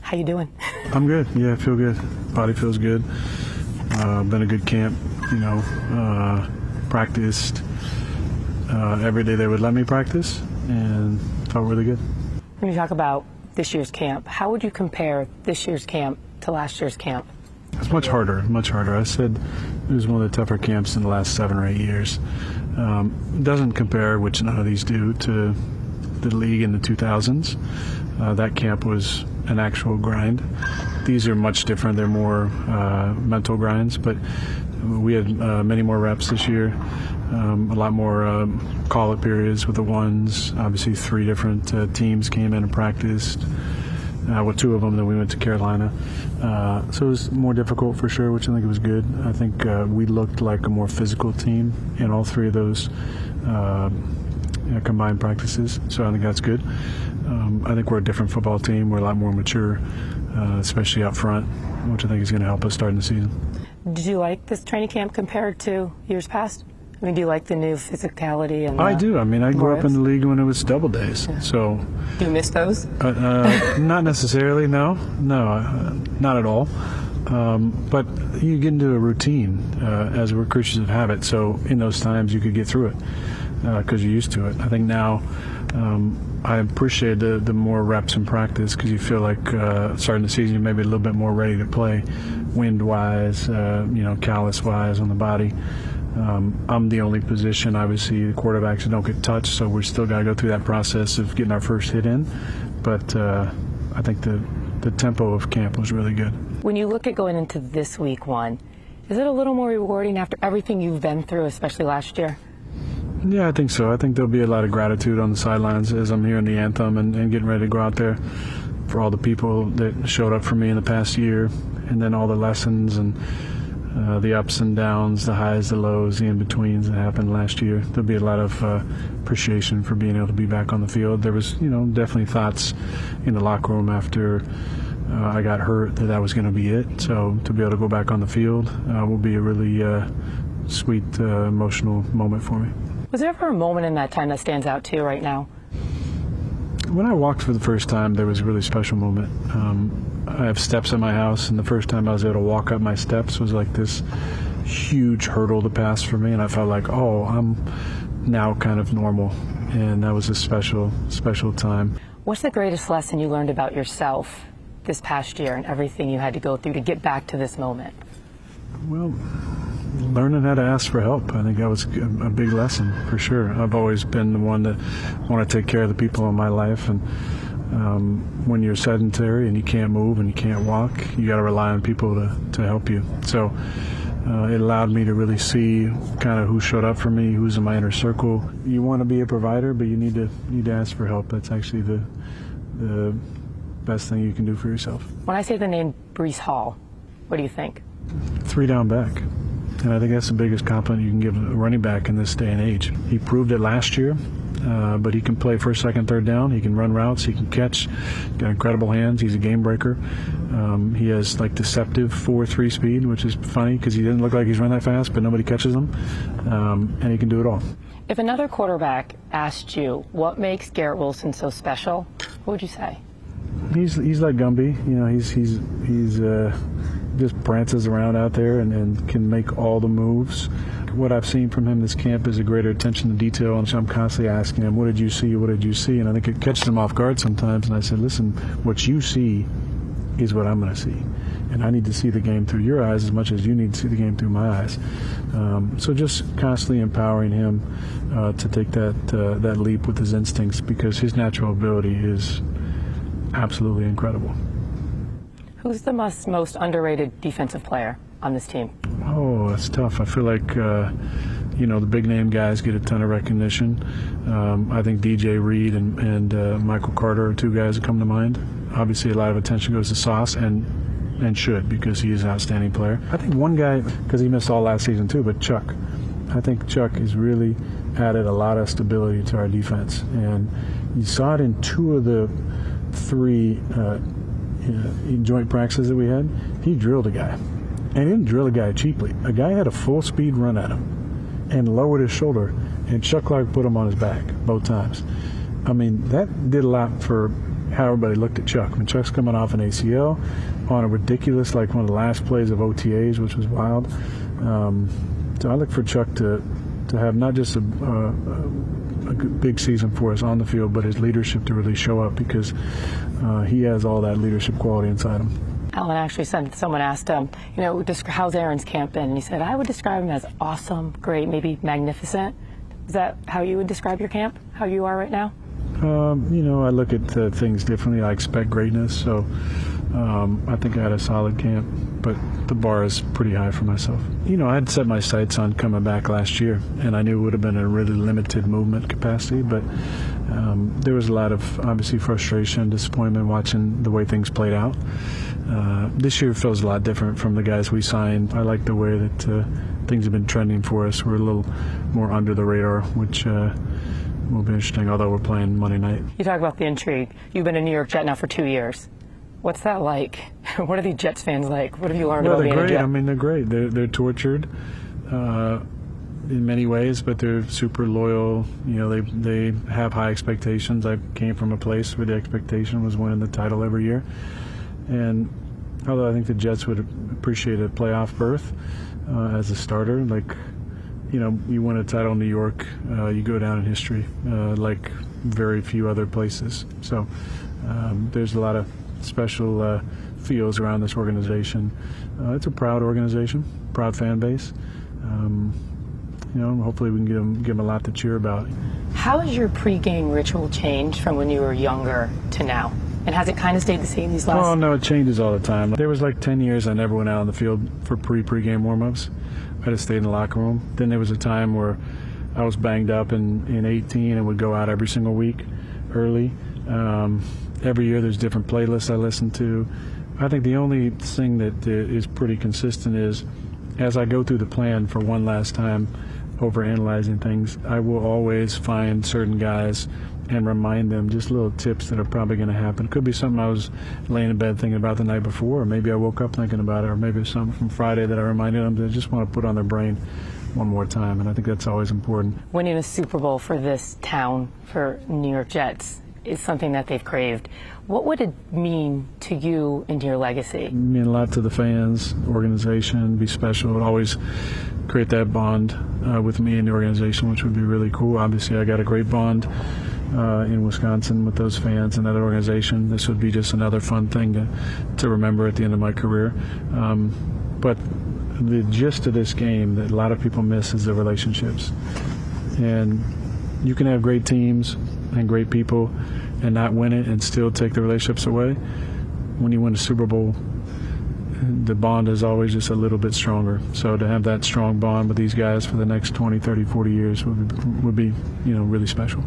How you doing? I'm good. Yeah, I feel good. Body feels good. Been a good camp, practiced every day they would let me practice and felt really good. When you talk about this year's camp, how would you compare this year's camp to last year's camp? It's much harder, much harder. I said it was one of the tougher camps in the last 7 or 8 years. It doesn't compare, which none of these do, to the league in the 2000s. That camp was an actual grind. These are much different. They're more mental grinds, but we had many more reps this year, a lot more call-up periods with the ones. Obviously, 3 different teams came in and practiced. With 2 of them, then we went to Carolina. So it was more difficult for sure, which I think it was good. I think we looked like a more physical team in all 3 of those combined practices, so I think that's good. I think we're a different football team. We're a lot more mature, especially up front, which I think is going to help us starting the season. Did you like this training camp compared to years past? I mean, do you like the new physicality? And I do. I mean, I grew up in the league when it was double days. Yeah. So. Do you miss those? Not necessarily, no, not at all. But you get into a routine as we're creatures of habit. So in those times, you could get through it because you're used to it. I think now I appreciate the more reps in practice because you feel like starting the season, you're maybe a little bit more ready to play, wind-wise, callus-wise on the body. I'm the only position, obviously, the quarterbacks don't get touched, so we still got to go through that process of getting our first hit in. But I think the tempo of camp was really good. When you look at going into this week 1, is it a little more rewarding after everything you've been through, especially last year? Yeah, I think so. I think there'll be a lot of gratitude on the sidelines as I'm hearing the anthem and getting ready to go out there for all the people that showed up for me in the past year, and then all the lessons and the ups and downs, the highs, the lows, the in-betweens that happened last year. There'll be a lot of appreciation for being able to be back on the field. There was, definitely thoughts in the locker room after I got hurt that was going to be it. So to be able to go back on the field will be a really sweet, emotional moment for me. Was there ever a moment in that time that stands out to you right now? When I walked for the first time, there was a really special moment. I have steps at my house, and the first time I was able to walk up my steps was like this huge hurdle to pass for me, and I felt like, oh, I'm now kind of normal, and that was a special, special time. What's the greatest lesson you learned about yourself this past year and everything you had to go through to get back to this moment? Well, learning how to ask for help. I think that was a big lesson for sure. I've always been the one that want to take care of the people in my life, and when you're sedentary and you can't move and you can't walk, you got to rely on people to help you. So it allowed me to really see kind of who showed up for me, who's in my inner circle. You want to be a provider, but you need to ask for help. That's actually the best thing you can do for yourself. When I say the name Breece Hall, what do you think? 3 down back. And I think that's the biggest compliment you can give a running back in this day and age. He proved it last year, but he can play first, second, third down. He can run routes. He can catch. Got incredible hands. He's a game breaker. He has like deceptive 4.3 speed, which is funny because he didn't look like he's run that fast, but nobody catches him. And he can do it all. If another quarterback asked you what makes Garrett Wilson so special, what would you say? He's like Gumby. He's just prances around out there and can make all the moves. What I've seen from him this camp is a greater attention to detail, and so I'm constantly asking him, what did you see, what did you see? And I think it catches him off guard sometimes, and I said, listen, what you see is what I'm going to see, and I need to see the game through your eyes as much as you need to see the game through my eyes. So just constantly empowering him to take that leap with his instincts, because his natural ability is absolutely incredible. Who's the most underrated defensive player on this team? Oh, that's tough. I feel like, the big name guys get a ton of recognition. I think DJ Reed and Michael Carter are 2 guys that come to mind. Obviously, a lot of attention goes to Sauce, and should, because he is an outstanding player. I think one guy, because he missed all last season too, but Chuck. I think Chuck has really added a lot of stability to our defense. And you saw it in 2 of the 3 joint practices that we had. He drilled a guy, and he didn't drill a guy cheaply. A guy had a full speed run at him and lowered his shoulder, and Chuck Clark put him on his back both times. I mean, that did a lot for how everybody looked at Chuck. I mean, Chuck's coming off an ACL on a ridiculous, like one of the last plays of OTAs, which was wild. So I look for Chuck to have not just a big season for us on the field, but his leadership to really show up, because he has all that leadership quality inside him. Alan actually said, someone asked him, how's Aaron's camp been? And he said, I would describe him as awesome, great, maybe magnificent. Is that how you would describe your camp, how you are right now? I look at things differently. I expect greatness, so I think I had a solid camp, but the bar is pretty high for myself. I had set my sights on coming back last year, and I knew it would have been a really limited movement capacity, but there was a lot of, obviously, frustration, disappointment watching the way things played out. This year feels a lot different from the guys we signed. I like the way that things have been trending for us. We're a little more under the radar, which will be interesting, although we're playing Monday night. You talk about the intrigue. You've been a New York Jet now for 2 years. What's that like? What are these Jets fans like? What have you learned about being a Jet? I mean, they're great. They're tortured in many ways, but they're super loyal. They have high expectations. I came from a place where the expectation was winning the title every year. And although I think the Jets would appreciate a playoff berth as a starter, you win a title in New York, you go down in history like very few other places. So there's a lot of special feels around this organization. It's a proud organization, proud fan base. Hopefully we can give them a lot to cheer about. How has your pregame ritual changed from when you were younger to now? And has it kind of stayed the same these last? Oh, no, it changes all the time. There was 10 years I never went out on the field for pregame warm-ups. I just stayed in the locker room. Then there was a time where I was banged up in 18 and would go out every single week early. Every year there's different playlists I listen to. I think the only thing that is pretty consistent is, as I go through the plan for one last time, overanalyzing things, I will always find certain guys and remind them just little tips that are probably going to happen. It could be something I was laying in bed thinking about the night before, or maybe I woke up thinking about it, or maybe it's something from Friday that I reminded them that I just want to put on their brain one more time, and I think that's always important. Winning a Super Bowl for this town, for New York Jets, is something that they've craved. What would it mean to you and to your legacy? It mean a lot to the fans, organization, be special. It would always create that bond with me and the organization, which would be really cool. Obviously, I got a great bond in Wisconsin with those fans and that organization. This would be just another fun thing to remember at the end of my career. But the gist of this game that a lot of people miss is the relationships. And you can have great teams and great people and not win it and still take the relationships away. When you win a Super Bowl, the bond is always just a little bit stronger. So to have that strong bond with these guys for the next 20, 30, 40 years would be really special.